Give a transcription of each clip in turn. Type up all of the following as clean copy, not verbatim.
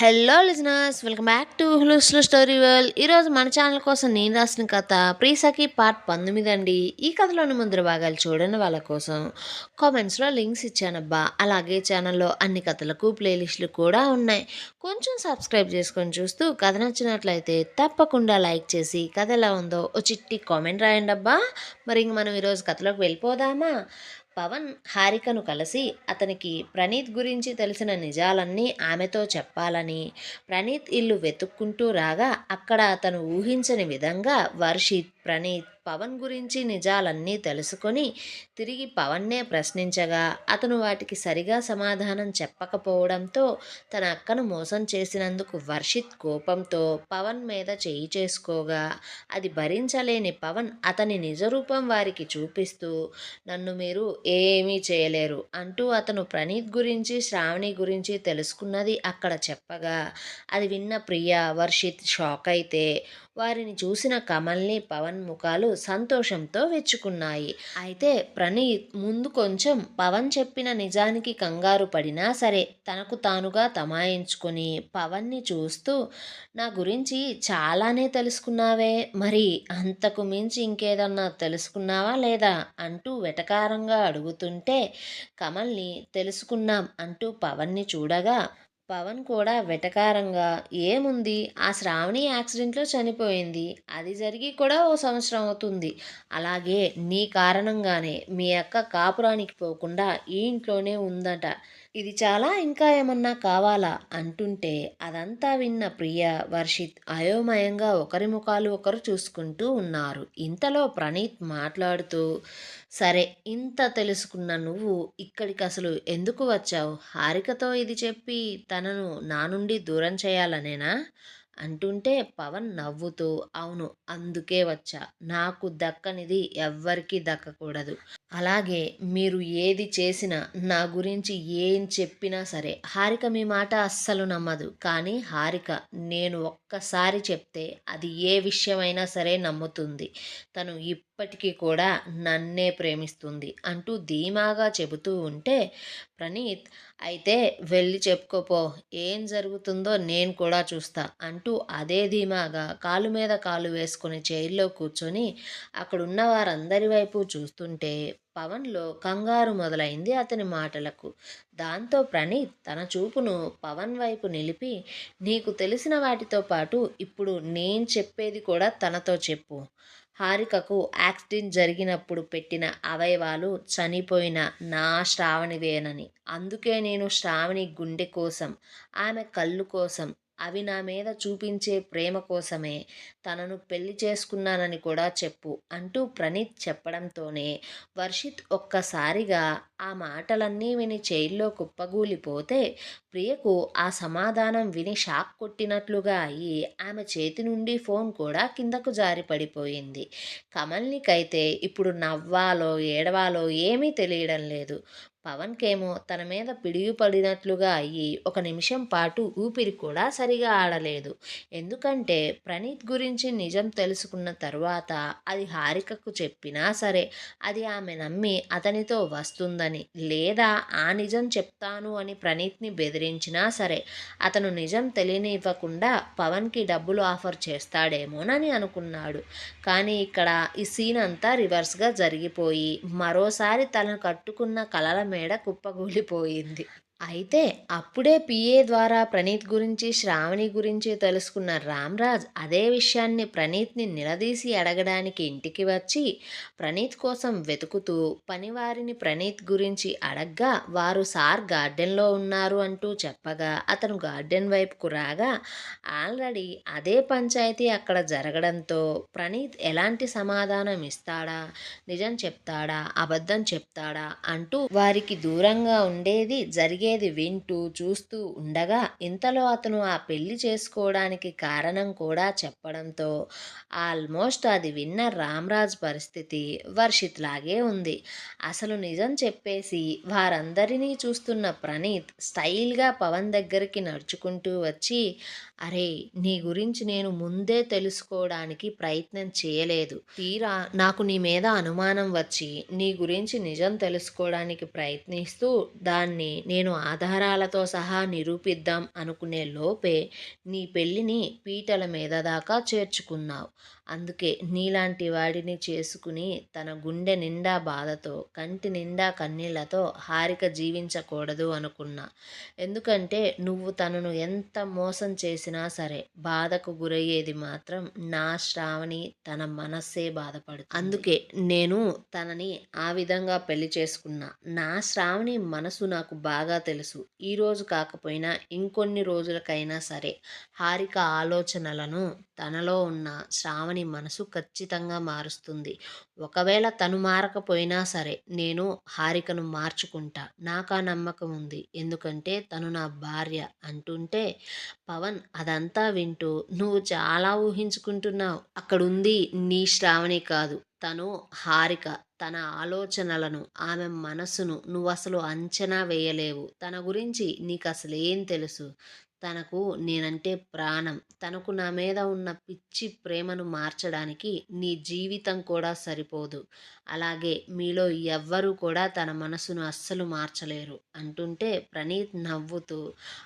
Hello listeners, welcome back to హులుస్లో story world. ఈరోజు మన ఛానల్ కోసం నేను రాసిన కథ ప్రీసఖి పార్ట్ 19 అండి. ఈ కథలోని ముందర భాగాలు చూడని వాళ్ళ కోసం కామెంట్స్లో లింక్స్ ఇచ్చానబ్బా. అలాగే ఛానల్లో అన్ని కథలకు ప్లేలిస్టులు కూడా ఉన్నాయి. కొంచెం సబ్స్క్రైబ్ చేసుకొని చూస్తూ కథ నచ్చినట్లయితే తప్పకుండా లైక్ చేసి కథ ఎలా ఉందో ఓ చిట్టి కామెంట్ రాయండి అబ్బా. మరి ఇంక మనం ఈరోజు కథలోకి వెళ్ళిపోదామా? పవన్ హారికను కలిసి అతనికి ప్రణీత్ గురించి తెలిసిన నిజాలన్నీ ఆమెతో చెప్పాలని ప్రణీత్ ఇల్లు వెతుక్కుంటూ రాగా అక్కడ అతను ఊహించని విధంగా వర్షిత్, ప్రణీత్ పవన్ గురించి నిజాలన్నీ తెలుసుకొని తిరిగి పవన్నే ప్రశ్నించగా అతను వాటికి సరిగా సమాధానం చెప్పకపోవడంతో తన అక్కను మోసం చేసినందుకు వర్షిత్ కోపంతో పవన్ మీద చేయి చేసుకోగా అది భరించలేని పవన్ అతని నిజరూపం వారికి చూపిస్తూ నన్ను మీరు ఏమీ చేయలేరు అంటూ అతను ప్రణీత్ గురించి శ్రావణి గురించి తెలుసుకున్నది అక్కడ చెప్పగా అది విన్న ప్రియ, వర్షిత్ షాక్ అయితే వారిని చూసిన కమల్ని, పవన్ ముఖాలు సంతోషంతో వెచ్చుకున్నాయి. అయితే ప్రణీత్ ముందు కొంచెం పవన్ చెప్పిన నిజానికి కంగారు పడినా సరే తనకు తానుగా తమాయించుకొని పవన్ని చూస్తూ నా గురించి చాలానే తెలుసుకున్నావే, మరి అంతకు మించి ఇంకేదన్నా తెలుసుకున్నావా లేదా అంటూ వెటకారంగా అడుగుతుంటే కమల్ని తెలుసుకున్నాం అంటూ పవన్ని చూడగా పవన్ కూడా వెటకారంగా ఏముంది, ఆ శ్రావణి యాక్సిడెంట్లో చనిపోయింది, అది జరిగి కూడా ఓ సంవత్సరం అవుతుంది, అలాగే నీ కారణంగానే మీ అక్క కాపురానికి పోకుండా ఈ ఇంట్లోనే ఉందట, ఇది చాలా ఇంకా ఏమన్నా కావాలా అంటుంటే అదంతా విన్న ప్రియ, వర్షిత్ అయోమయంగా ఒకరి ముఖాలు ఒకరు చూసుకుంటూ ఉన్నారు. ఇంతలో ప్రణీత్ మాట్లాడుతూ సరే, ఇంత తెలుసుకున్న నువ్వు ఇక్కడికి అసలు ఎందుకు వచ్చావు? హారికతో ఇది చెప్పి తనను నా నుండి దూరం చేయాలనేనా అంటుంటే పవన్ నవ్వుతూ అవును, అందుకే వచ్చా. నాకు దక్కనిది ఎవ్వరికీ దక్కకూడదు. అలాగే మీరు ఏది చేసినా నా గురించి ఏం చెప్పినా సరే హారిక మీ మాట అస్సలు నమ్మదు. కానీ హారిక నేను ఒక్కసారి చెప్తే అది ఏ విషయమైనా సరే నమ్ముతుంది. తను ఇప్పటికీ కూడా నన్నే ప్రేమిస్తుంది అంటూ ధీమాగా చెబుతూ ఉంటే ప్రణీత్ అయితే వెళ్ళి చెప్పుకోపో, ఏం జరుగుతుందో నేను కూడా చూస్తా అంటూ అదే ధీమాగా కాలు మీద కాలు వేసుకుని చైర్లో కూర్చొని అక్కడున్న వారందరి వైపు చూస్తుంటే పవన్లో కంగారు మొదలైంది అతని మాటలకు. దాంతో ప్రణీత్ తన చూపును పవన్ వైపు నిలిపి నీకు తెలిసిన వాటితో పాటు ఇప్పుడు నేను చెప్పేది కూడా తనతో చెప్పు. హారికకు యాక్సిడెంట్ జరిగినప్పుడు పెట్టిన అవయవాలు చనిపోయిన నా శ్రావణివేనని, అందుకే నేను శ్రావణి గుండె కోసం, ఆమె కళ్ళు కోసం, అవి నా మీద చూపించే ప్రేమ కోసమే తనను పెళ్లి చేసుకున్నానని కూడా చెప్పు అంటూ ప్రణీత్ చెప్పడంతోనే వర్షిత్ ఒక్కసారిగా ఆ మాటలన్నీ విని చైర్లో కుప్పగూలిపోతే ప్రియకు ఆ సమాధానం విని షాక్ కొట్టినట్లుగా అయ్యి ఆమె చేతి నుండి ఫోన్ కూడా కిందకు జారి పడిపోయింది. కమల్నికైతే ఇప్పుడు నవ్వాలో ఏడవాలో ఏమీ తెలియడం లేదు. పవన్కేమో తన మీద పిడుగు పడినట్లుగా అయ్యి ఒక నిమిషం పాటు ఊపిరి కూడా సరిగా ఆడలేదు. ఎందుకంటే ప్రణీత్ గురించి నిజం తెలుసుకున్న తరువాత అది హారికకు చెప్పినా సరే అది ఆమె నమ్మి అతనితో వస్తుందని, లేదా ఆ నిజం చెప్తాను అని ప్రణీత్ని బెదిరించినా సరే అతను నిజం తెలియనివ్వకుండా పవన్కి డబ్బులు ఆఫర్ చేస్తాడేమోనని అనుకున్నాడు. కానీ ఇక్కడ ఈ సీన్ అంతా రివర్స్గా జరిగిపోయి మరోసారి తనను కట్టుకున్న కలల మేడ కుప్పగూలిపోయింది. అయితే అప్పుడే పిఏ ద్వారా ప్రణీత్ గురించి శ్రావణి గురించి తెలుసుకున్న రామ్రాజ్ అదే విషయాన్ని ప్రణీత్ని నిలదీసి అడగడానికి ఇంటికి వచ్చి ప్రణీత్ కోసం వెతుకుతూ పనివారిని ప్రణీత్ గురించి అడగ్గా వారు సార్ గార్డెన్లో ఉన్నారు అంటూ చెప్పగా అతను గార్డెన్ వైపుకు రాగా ఆల్రెడీ అదే పంచాయతీ అక్కడ జరగడంతో ప్రణీత్ ఎలాంటి సమాధానం ఇస్తాడా, నిజం చెప్తాడా, అబద్ధం చెప్తాడా అంటూ వారికి దూరంగా ఉండేది జరిగేది వింటూ చూస్తూ ఉండగా ఇంతలో అతను ఆ పెళ్లి చేసుకోవడానికి కారణం కూడా చెప్పడంతో ఆల్మోస్ట్ అది విన్న రామ్రాజ్ పరిస్థితి వర్షిత్ లాగే ఉంది. అసలు నిజం చెప్పేసి వారందరినీ చూస్తున్న ప్రణీత్ స్టైల్గా పవన్ దగ్గరికి నడుచుకుంటూ వచ్చి అరే, నీ గురించి నేను ముందే తెలుసుకోవడానికి ప్రయత్నం చేయలేదు, తీరా నాకు నీ మీద అనుమానం వచ్చి నీ గురించి నిజం తెలుసుకోవడానికి ప్రయత్నిస్తూ దాన్ని నేను ఆధారాలతో సహా నిరూపిద్దాం అనుకునే లోపే నీ పెళ్ళిని పీటల మీద దాకా చేర్చుకున్నావు. అందుకే నీలాంటి వాడిని చేసుకుని తన గుండె నిండా బాధతో, కంటి నిండా కన్నీళ్లతో హారిక జీవించకూడదు అనుకున్నా. ఎందుకంటే నువ్వు తనను ఎంత మోసం చేసినా సరే బాధకు గురయ్యేది మాత్రం నా శ్రావణి, తన మనస్సే బాధపడుతుంది. అందుకే నేను తనని ఆ విధంగా పెళ్లి చేసుకున్నా. నా శ్రావణి మనసు నాకు బాగా తెలుసు. ఈరోజు కాకపోయినా ఇంకొన్ని రోజులకైనా సరే హారిక ఆలోచనలను తనలో ఉన్న శ్రావణి మనసు ఖచ్చితంగా మారుస్తుంది. ఒకవేళ తను మారకపోయినా సరే నేను హారికను మార్చుకుంటా. నాకు ఆ నమ్మకం ఉంది. ఎందుకంటే తను నా భార్య అంటుంటే పవన్ అదంతా వింటూ నువ్వు చాలా ఊహించుకుంటున్నావు. అక్కడుంది నీ శ్రావణి కాదు. తను హారిక. తన ఆలోచనలను, ఆమె మనసును నువ్వసలు అంచనా వేయలేవు. తన గురించి నీకసలేం తెలుసు? తనకు నేనంటే ప్రాణం. తనకు నా మీద ఉన్న పిచ్చి ప్రేమను మార్చడానికి నీ జీవితం కూడా సరిపోదు. అలాగే మీలో ఎవ్వరూ కూడా తన మనసును అస్సలు మార్చలేరు అంటుంటే ప్రణీత్ నవ్వుతూ,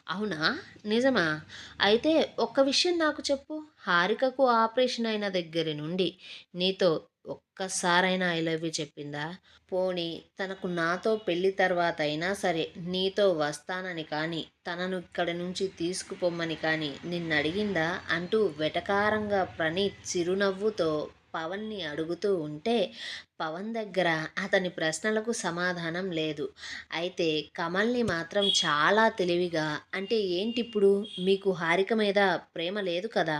అవునా? నిజమా? అయితే ఒక్క విషయం నాకు చెప్పు. హారికకు ఆపరేషన్ అయిన దగ్గర నుండి నీతో ఒక్కసారైనా ఐ లవ్ యూ చెప్పిందా? పోనీ తనకు నాతో పెళ్లి తర్వాత అయినా సరే నీతో వస్తానని కానీ, తనను ఇక్కడి నుంచి తీసుకుపొమ్మని కానీ నిన్నడిగిందా? అంటూ వెటకారంగా ప్రణీత్ చిరునవ్వుతో పవన్ని అడుగుతూ ఉంటే పవన్ దగ్గర అతని ప్రశ్నలకు సమాధానం లేదు. అయితే కమల్ని మాత్రం చాలా తెలివిగా, అంటే ఏంటిప్పుడు మీకు హారిక మీద ప్రేమ లేదు కదా,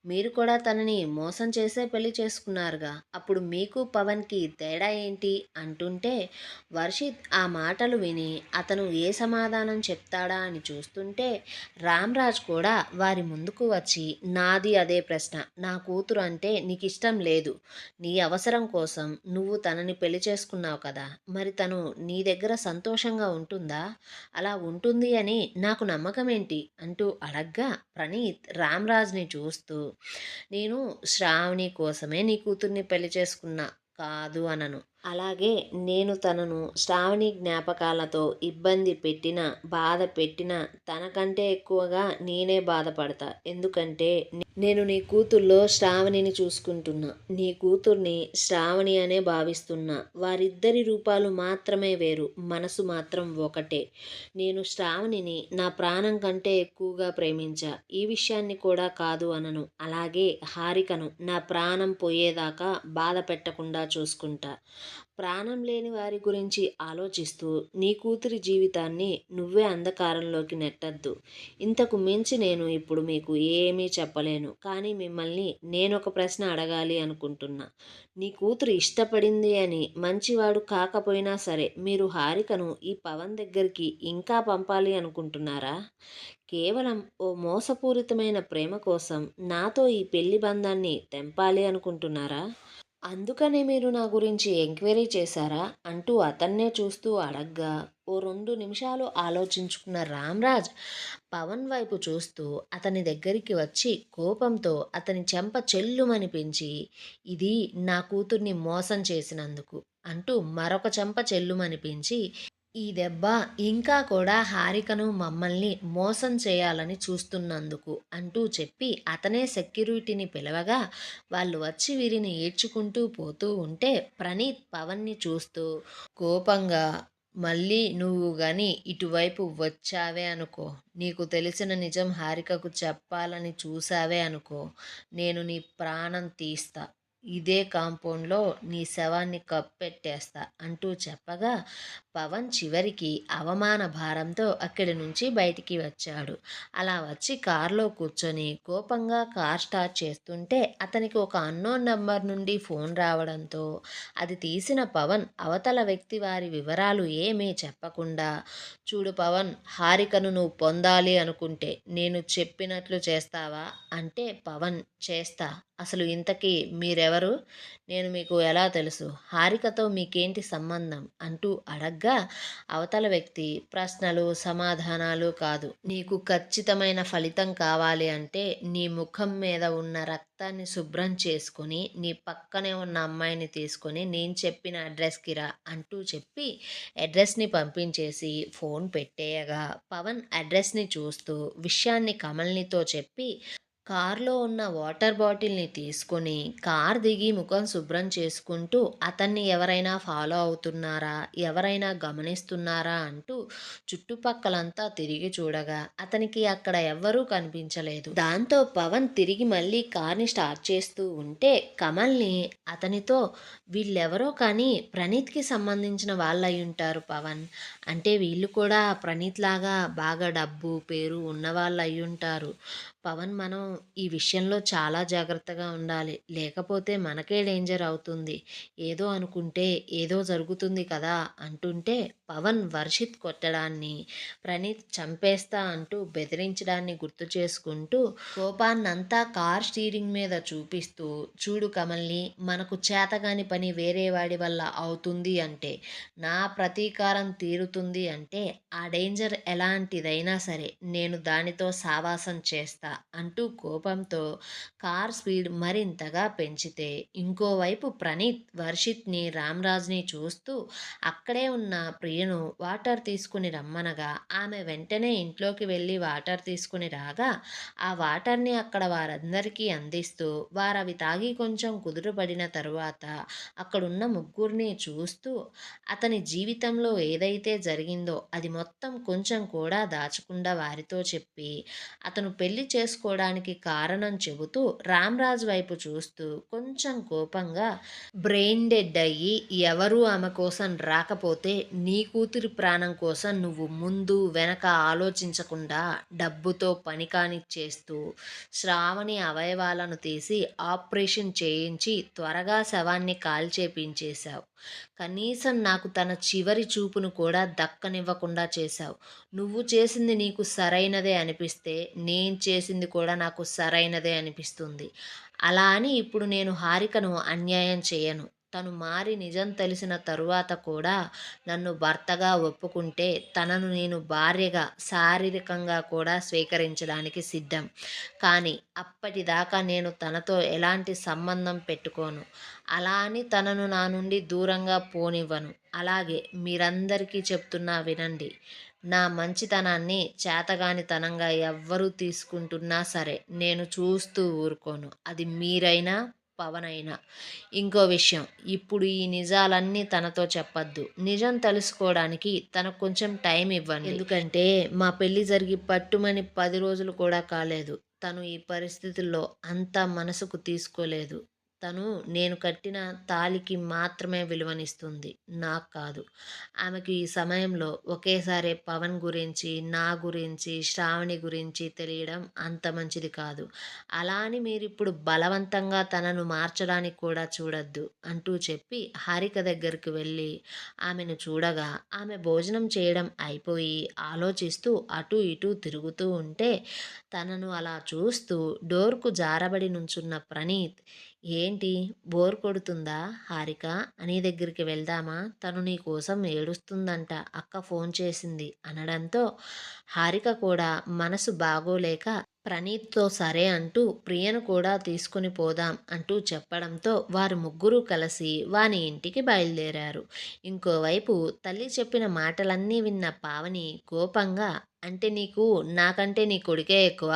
మీరు కూడా తనని మోసం చేసే పెళ్లి చేసుకున్నారుగా, అప్పుడు మీకు పవన్కి తేడా ఏంటి అంటుంటే వర్షిత్ ఆ మాటలు విని అతను ఏ సమాధానం చెప్తాడా అని చూస్తుంటే రామ్రాజ్ కూడా వారి ముందుకు వచ్చి, నాది అదే ప్రశ్న. నా కూతురు అంటే నీకు ఇష్టం లేదు. నీ అవసరం కోసం నువ్వు తనని పెళ్లి చేసుకున్నావు కదా, మరి తను నీ దగ్గర సంతోషంగా ఉంటుందా? అలా ఉంటుంది అని నాకు నమ్మకం ఏంటి అంటూ అడగ్గా ప్రణీత్ రామ్రాజ్ని చూస్తూ, నేను శ్రావణి కోసమే నీ కూతుర్ని పెళ్లి చేసుకున్నా, కాదు అనను. అలాగే నేను తనను శ్రావణి జ్ఞాపకాలతో ఇబ్బంది పెట్టినా, బాధ పెట్టినా తనకంటే ఎక్కువగా నేనే బాధపడతా. ఎందుకంటే నేను నీ కూతుర్లో శ్రావణిని చూసుకుంటున్నా. నీ కూతుర్ని శ్రావణి అనే భావిస్తున్నా. వారిద్దరి రూపాలు మాత్రమే వేరు, మనసు మాత్రం ఒకటే. నేను శ్రావణిని నా ప్రాణం కంటే ఎక్కువగా ప్రేమించా. ఈ విషయాన్ని కూడా కాదు అనను. అలాగే హారికను నా ప్రాణం పోయేదాకా బాధ పెట్టకుండా చూసుకుంటా. ప్రాణం లేని వారి గురించి ఆలోచిస్తూ నీ కూతురి జీవితాన్ని నువ్వే అంధకారంలోకి నెట్టద్దు. ఇంతకు మించి నేను ఇప్పుడు మీకు ఏమీ చెప్పలేను. కానీ మిమ్మల్ని నేనొక ప్రశ్న అడగాలి అనుకుంటున్నా. నీ కూతురు ఇష్టపడింది అని మంచివాడు కాకపోయినా సరే మీరు హారికను ఈ పవన్ దగ్గరికి ఇంకా పంపాలి అనుకుంటున్నారా? కేవలం ఓ మోసపూరితమైన ప్రేమ కోసం నాతో ఈ పెళ్లి బంధాన్ని తెంపాలి అనుకుంటున్నారా? అందుకనే మీరు నా గురించి ఎంక్వైరీ చేశారా అంటూ అతన్నే చూస్తూ అడగ్గా ఓ 2 నిమిషాలు ఆలోచించుకున్న రామ్రాజ్ పవన్ వైపు చూస్తూ అతని దగ్గరికి వచ్చి కోపంతో అతని చెంప చెల్లుమనిపించి, ఇది నా కూతుర్ని మోసం చేసినందుకు అంటూ మరొక చెంప చెల్లుమనిపించి, ఈ దెబ్బ ఇంకా కూడా హారికను మమ్మల్ని మోసం చేయాలని చూస్తున్నందుకు అంటూ చెప్పి అతనే సెక్యూరిటీని పిలవగా వాళ్ళు వచ్చి వీరిని ఈడ్చుకుంటూ పోతూ ఉంటే ప్రణీత్ పవన్ని చూస్తూ కోపంగా, మళ్ళీ నువ్వు గాని ఇటువైపు వచ్చావే అనుకో, నీకు తెలిసిన నిజం హారికకు చెప్పాలని చూసావే అనుకో, నేను నీ ప్రాణం తీస్తా. ఇదే కాంపౌండ్లో నీ శవాన్ని కప్పెట్టేస్తా అంటూ చెప్పగా పవన్ చివరికి అవమాన భారంతో అక్కడి నుంచి బయటికి వచ్చాడు. అలా వచ్చి కారులో కూర్చొని కోపంగా కార్ స్టార్ట్ చేస్తుంటే అతనికి ఒక అన్నోన్ నెంబర్ నుండి ఫోన్ రావడంతో అది తీసిన పవన్ అవతల వ్యక్తి వారి వివరాలు ఏమీ చెప్పకుండా, చూడు పవన్, హారికను నువ్వు పొందాలి అనుకుంటే నేను చెప్పినట్లు చేస్తావా అంటే పవన్, చేస్తా. అసలు ఇంతకీ మీరెవరు మీరెవరు? నేను మీకు ఎలా తెలుసు? హారికతో మీకేంటి సంబంధం? అంటూ అడగ్గా అవతల వ్యక్తి ప్రశ్నలు, సమాధానాలు కాదు. నీకు ఖచ్చితమైన ఫలితం కావాలి అంటే నీ ముఖం మీద ఉన్న రక్తాన్ని శుభ్రం చేసుకొని, నీ పక్కనే ఉన్న అమ్మాయిని తీసుకొని నేను చెప్పిన అడ్రస్‌కి రా అంటూ చెప్పి అడ్రస్‌ని పంపించేసి ఫోన్ పెట్టేయగా, పవన్ అడ్రస్‌ని చూస్తూ విషయాన్ని కమలినితో చెప్పి కార్‌లో ఉన్న వాటర్ బాటిల్‌ని తీసుకొని కార్ దిగి ముఖం శుభ్రం చేసుకుంటూ అతన్ని ఎవరైనా ఫాలో అవుతున్నారా? ఎవరైనా గమనిస్తున్నారా? అంటూ చుట్టుపక్కలంతా తిరిగి చూడగా అతనికి అక్కడ ఎవ్వరూ కనిపించలేదు. దాంతో పవన్ తిరిగి మళ్ళీ కార్‌ని స్టార్ట్ చేస్తూ ఉంటే కమల్‌ని అతనితో వీళ్ళెవరో కానీ ప్రణీత్‌కి సంబంధించిన వాళ్ళయ్యుంటారు పవన్. అంటే వీళ్ళు కూడా ప్రణీత్‌లాగా బాగా డబ్బు, పేరు ఉన్నవాళ్ళయ్యుంటారు. పవన్ మనం ఈ విషయంలో చాలా జాగ్రత్తగా ఉండాలి. లేకపోతే మనకే డేంజర్ అవుతుంది. ఏదో అనుకుంటే ఏదో జరుగుతుంది కదా! అంటుంటే పవన్ వర్షిత్ కొట్టడాన్ని, ప్రణీత్ చంపేస్తా అంటూ బెదిరించడాన్ని గుర్తు చేసుకుంటూ కోపాన్నంతా కార్ స్టీరింగ్ మీద చూపిస్తూ చూడు కమల్‌ని మనకు చేతగాని పని వేరే వాడి వల్ల అవుతుంది అంటే, నా ప్రతీకారం తీరుతుంది అంటే ఆ డేంజర్ ఎలాంటిదైనా సరే నేను దానితో సావాసం చేస్తా అంటూ కోపంతో కార్ స్పీడ్ మరింతగా పెంచితే ఇంకోవైపు ప్రణీత్ వర్షిత్ని రామ్రాజ్ని చూస్తూ అక్కడే ఉన్న ప్రియను వాటర్ తీసుకుని రమ్మనగా ఆమె వెంటనే ఇంట్లోకి వెళ్ళి వాటర్ తీసుకుని రాగా ఆ వాటర్ని అక్కడ వారందరికీ అందిస్తూ వారవి తాగి కొంచెం కుదుటపడిన తరువాత అక్కడున్న ముగ్గురిని చూస్తూ అతని జీవితంలో ఏదైతే జరిగిందో అది మొత్తం కొంచెం కూడా దాచకుండా వారితో చెప్పి అతను పెళ్లి చేసుకోవడానికి కారణం చెబుతూ రామ్‌రాజ్ వైపు చూస్తూ కొంచెం కోపంగా బ్రెయిన్ డెడ్ అయ్యి ఎవరూ ఆమె కోసం రాకపోతే నీ కూతురి ప్రాణం కోసం నువ్వు ముందు వెనక ఆలోచించకుండా డబ్బుతో పని కానిచ్చేస్తూ శ్రావణి అవయవాలను తీసి ఆపరేషన్ చేయించి త్వరగా శవాన్ని కాల్చేపించేశావు. కనీసం నాకు తన చివరి చూపును కూడా దక్కనివ్వకుండా చేశావు. నువ్వు చేసింది నీకు సరైనదే అనిపిస్తే నేను చేసింది కూడా నాకు సరైనదే అనిపిస్తుంది. అలా అని ఇప్పుడు నేను హారికను అన్యాయం చేయను. తను మారి నిజం తెలిసిన తరువాత కూడా నన్ను భర్తగా ఒప్పుకుంటే తనను నేను భార్యగా శారీరకంగా కూడా స్వీకరించడానికి సిద్ధం. కానీ అప్పటిదాకా నేను తనతో ఎలాంటి సంబంధం పెట్టుకోను. అలా అని తనను నా నుండి దూరంగా పోనివ్వను. అలాగే మీరందరికీ చెప్తున్నా వినండి. నా మంచితనాన్ని చేతగానితనంగా ఎవ్వరూ తీసుకుంటున్నా సరే నేను చూస్తూ ఊరుకోను. అది మీరైనా, పవనైనా. ఇంకో విషయం, ఇప్పుడు ఈ నిజాలన్నీ తనతో చెప్పొద్దు. నిజం తెలుసుకోవడానికి తనకు కొంచెం టైం ఇవ్వండి. ఎందుకంటే మా పెళ్లి జరిగి పట్టుమని 10 రోజులు కూడా కాలేదు. తను ఈ పరిస్థితుల్లో అంత మనసుకు తీసుకోలేదు. తను నేను కట్టిన తాళికి మాత్రమే విలువనిస్తుంది. నాకు కాదు. ఆమెకు ఈ సమయంలో ఒకేసారి పవన్ గురించి, నా గురించి, శ్రావణి గురించి తెలియడం అంత మంచిది కాదు. అలా అని మీరిప్పుడు బలవంతంగా తనను మార్చడానికి కూడా చూడొద్దు అంటూ చెప్పి హారిక దగ్గరికి వెళ్ళి ఆమెను చూడగా ఆమె భోజనం చేయడం అయిపోయి ఆలోచిస్తూ అటూ ఇటూ తిరుగుతూ ఉంటే తనను అలా చూస్తూ డోర్కు జారబడి నుంచున్న ప్రణీత్ ఏంటి బోర్ కొడుతుందా హారిక అని దగ్గరికి వెళ్దామా తను నీ కోసం ఏడుస్తుందంట అక్క ఫోన్ చేసింది అనడంతో హారిక కూడా మనసు బాగోలేక ప్రణీత్తో సరే అంటూ ప్రియను కూడా తీసుకుని పోదాం అంటూ చెప్పడంతో వారు ముగ్గురు కలిసి వాని ఇంటికి బయలుదేరారు. ఇంకోవైపు తల్లి చెప్పిన మాటలన్నీ విన్న పావని కోపంగా అంటే నీకు నాకంటే నీ కొడుకే ఎక్కువ.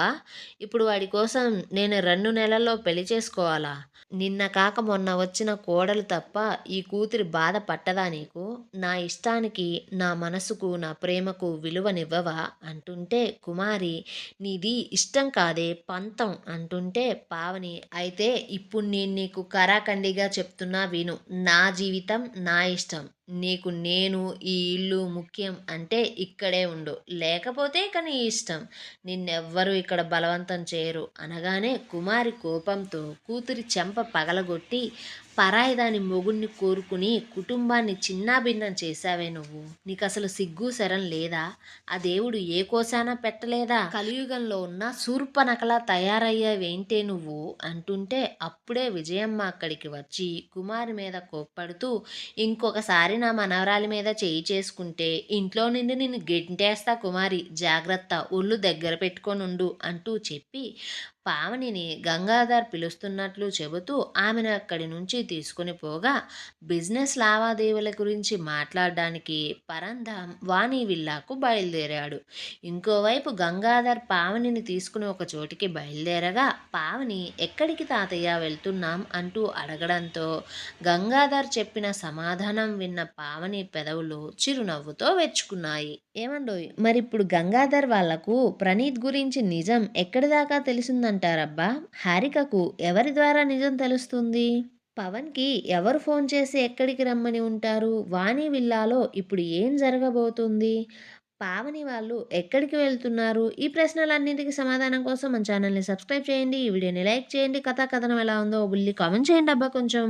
ఇప్పుడు వాడి కోసం నేను 2 నెలల్లో పెళ్లి చేసుకోవాలా? నిన్న కాక మొన్న వచ్చిన కోడలు తప్ప ఈ కూతురి బాధ పట్టదా నీకు? నా ఇష్టానికి, నా మనసుకు, నా ప్రేమకు విలువనివ్వవా? అంటుంటే కుమారి నీది ఇష్టం కాదే పంతం అంటుంటే పావని అయితే ఇప్పుడు నేను నీకు కరాఖండిగా చెప్తున్నా విను. నా జీవితం నా ఇష్టం. నీకు నేను ఈ ఇల్లు ముఖ్యం అంటే ఇక్కడే ఉండు. లేకపోతే ఇక నీ ఇష్టం. నిన్నెవ్వరూ ఇక్కడ బలవంతం చేయరు అనగానే కుమారి కోపంతో కూతురి చెంప పగలగొట్టి పరాయి దాని మొగుడిని కోరుకుని కుటుంబాన్ని చిన్నాభిన్నం చేశావే నువ్వు. నీకసలు సిగ్గు శరం లేదా? ఆ దేవుడు ఏ కోశానా పెట్టలేదా? కలియుగంలో ఉన్న శూర్పనఖలా తయారయ్యావేంటే నువ్వు అంటుంటే అప్పుడే విజయమ్మ అక్కడికి వచ్చి కుమారి మీద కోప్పడుతూ, ఇంకొకసారి నా మనవరాలి మీద చేయి చేసుకుంటే ఇంట్లో నుండి నిన్ను గెంటేస్తా కుమారి, జాగ్రత్త, ఒళ్ళు దగ్గర పెట్టుకొనుండు అంటూ చెప్పి పావనిని గంగాధర్ పిలుస్తున్నట్లు చెబుతూ ఆమెను అక్కడి నుంచి తీసుకుని పోగా, బిజినెస్ లావాదేవీల గురించి మాట్లాడడానికి పరంధాం వాణి విల్లాకు బయలుదేరాడు. ఇంకోవైపు గంగాధర్ పావనిని తీసుకుని ఒక చోటికి బయలుదేరగా, పావని ఎక్కడికి తాతయ్య వెళ్తున్నాం అంటూ అడగడంతో గంగాధర్ చెప్పిన సమాధానం విన్న పావని పెదవులు చిరునవ్వుతో వెచ్చుకున్నాయి. ఏమండోయ్, మరిప్పుడు గంగాధర్ వాళ్లకు ప్రణీత్ గురించి నిజం ఎక్కడి దాకా తెలిసిందంటారబ్బా? హారికకు ఎవరి ద్వారా నిజం తెలుస్తుంది? పవన్కి ఎవరు ఫోన్ చేసి ఎక్కడికి రమ్మని ఉంటారు? వాణి విల్లాలో ఇప్పుడు ఏం జరగబోతుంది? పావని వాళ్ళు ఎక్కడికి వెళ్తున్నారు? ఈ ప్రశ్నలన్నింటికి సమాధానం కోసం మన ఛానల్ని సబ్స్క్రైబ్ చేయండి. ఈ వీడియోని లైక్ చేయండి. కథా కథనం ఎలా ఉందో బుల్లి కామెంట్ చేయండి అబ్బా కొంచెం.